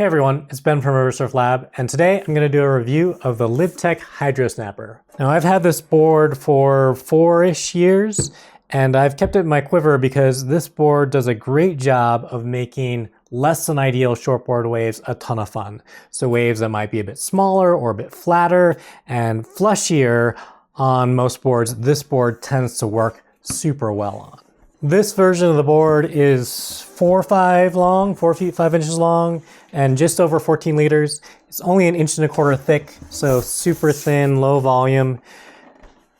Hey everyone, it's Ben from Surf Lab, and today I'm going to do a review of the Lib Tech Hydro Snapper. Now I've had this board for 4-ish years, and I've kept it in my quiver because this board does a great job of making less than ideal shortboard waves a ton of fun. So waves that might be a bit smaller or a bit flatter and flushier on most boards, this board tends to work super well on. This version of the board is 4 feet 5 inches long, and just over 14 liters. It's only 1.25 inches thick, so super thin, low volume.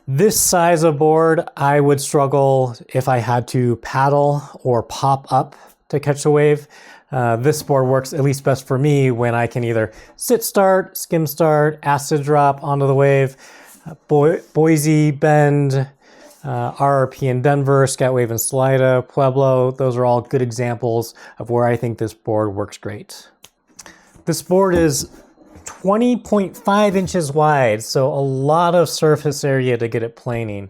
This size of board, I would struggle if I had to paddle or pop up to catch a wave. This board works at least best for me when I can either sit start, skim start, acid drop onto the wave, Boise, Bend, RRP in Denver, Scout Wave in Salida, Pueblo. Those are all good examples of where I think this board works great. This board is 20.5 inches wide, so a lot of surface area to get it planing.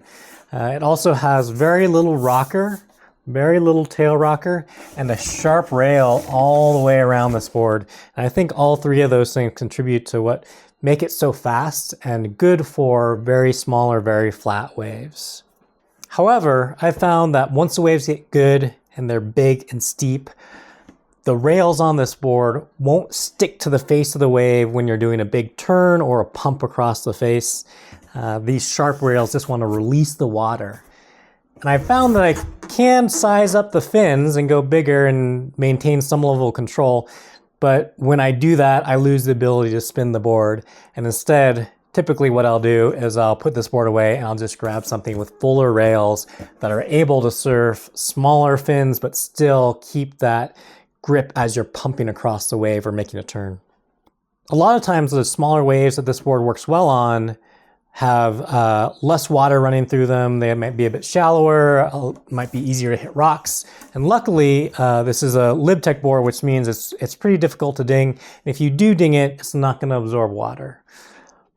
It also has very little rocker, very little tail rocker, and a sharp rail all the way around this board. And I think all three of those things contribute to what make it so fast and good for very small or very flat waves. However, I found that once the waves get good and they're big and steep, the rails on this board won't stick to the face of the wave when you're doing a big turn or a pump across the face. These sharp rails just want to release the water. And I found that I can size up the fins and go bigger and maintain some level of control, but when I do that, I lose the ability to spin the board. And instead, typically what I'll do is I'll put this board away and I'll just grab something with fuller rails that are able to surf smaller fins but still keep that grip as you're pumping across the wave or making a turn. A lot of times the smaller waves that this board works well on have less water running through them. They might be a bit shallower, might be easier to hit rocks. And luckily, this is a Lib Tech board, which means it's pretty difficult to ding. And if you do ding it, it's not going to absorb water.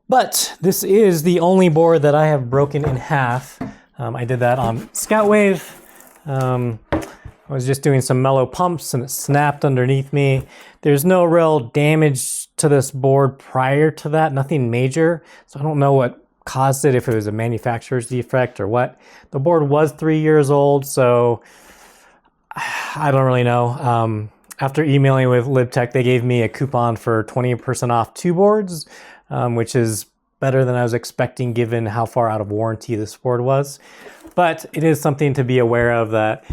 But this is the only board that I have broken in half. I did that on Scout Wave. I was just doing some mellow pumps and it snapped underneath me. There's no real damage to this board prior to that, nothing major. So I don't know what caused it, if it was a manufacturer's defect or what. The board was 3 years old, so I don't really know. After emailing with Lib Tech, they gave me a coupon for 20% off 2 boards, which is better than I was expecting given how far out of warranty this board was. But it is something to be aware of that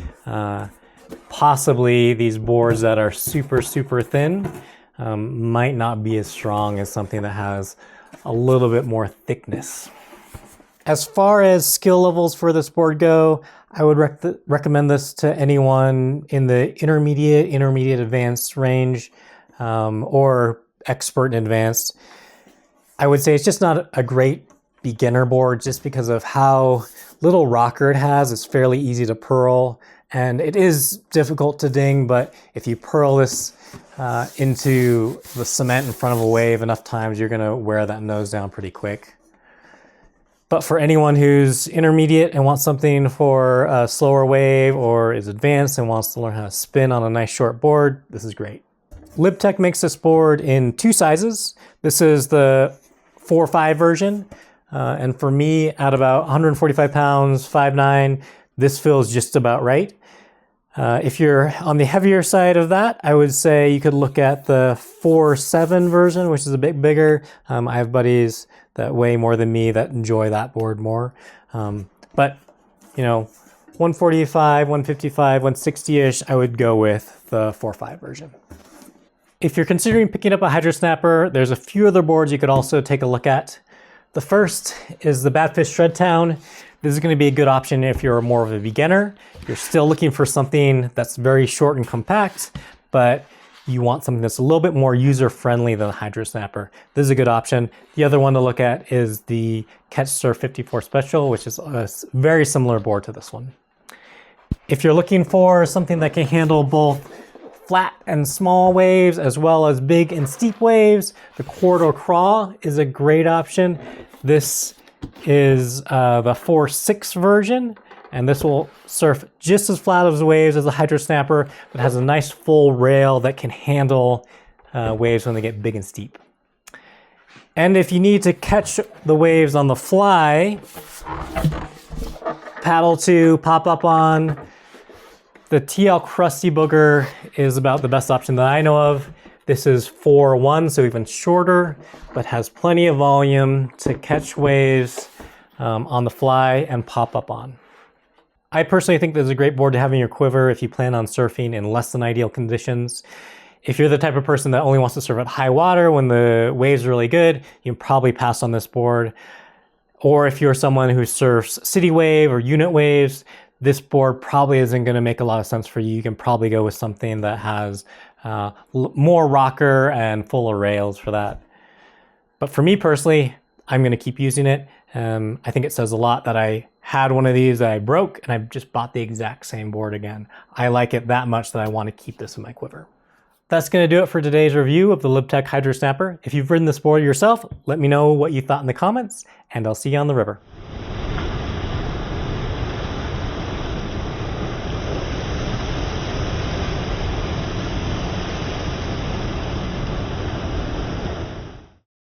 possibly these boards that are super, super thin might not be as strong as something that has a little bit more thickness. As far as skill levels for this board go, I would recommend this to anyone in the intermediate advanced range, or expert and advanced. I would say it's just not a great beginner board just because of how little rocker it has. It's fairly easy to purl, and it is difficult to ding, but if you purl this into the cement in front of a wave enough times, you're gonna wear that nose down pretty quick. But for anyone who's intermediate and wants something for a slower wave, or is advanced and wants to learn how to spin on a nice short board, this is great. Lib Tech makes this board in 2 sizes. This is the 4.5 version. And for me, at about 145 pounds, 5'9", this feels just about right. If you're on the heavier side of that, I would say you could look at the 4.7 version, which is a bit bigger. I have buddies that weigh more than me that enjoy that board more. But, you know, 145, 155, 160-ish, I would go with the 4.5 version. If you're considering picking up a Hydro Snapper, there's a few other boards you could also take a look at. The first is the Badfish Shredtown. This is going to be a good option if you're more of a beginner. You're still looking for something that's very short and compact, but you want something that's a little bit more user-friendly than the Hydro Snapper. This is a good option. The other one to look at is the Catch Surf 54 Special, which is a very similar board to this one. If you're looking for something that can handle both flat and small waves as well as big and steep waves, the Corridor Craw is a great option. This is the 4.6 version, and this will surf just as flat as waves as the Hydro Snapper, but has a nice full rail that can handle waves when they get big and steep. And if you need to catch the waves on the fly, paddle to, pop up on, the TL Crusty Booger is about the best option that I know of. This is 4-1, so even shorter, but has plenty of volume to catch waves on the fly and pop up on. I personally think this is a great board to have in your quiver if you plan on surfing in less than ideal conditions. If you're the type of person that only wants to surf at high water when the waves are really good, you can probably pass on this board. Or if you're someone who surfs city wave or unit waves, this board probably isn't going to make a lot of sense for you. You can probably go with something that has more rocker and fuller rails for that. But for me personally, I'm going to keep using it. I think it says a lot that I had one of these that I broke and I just bought the exact same board again. I like it that much that I want to keep this in my quiver. That's going to do it for today's review of the Lib Tech Hydro Snapper. If you've ridden this board yourself, let me know what you thought in the comments, and I'll see you on the river.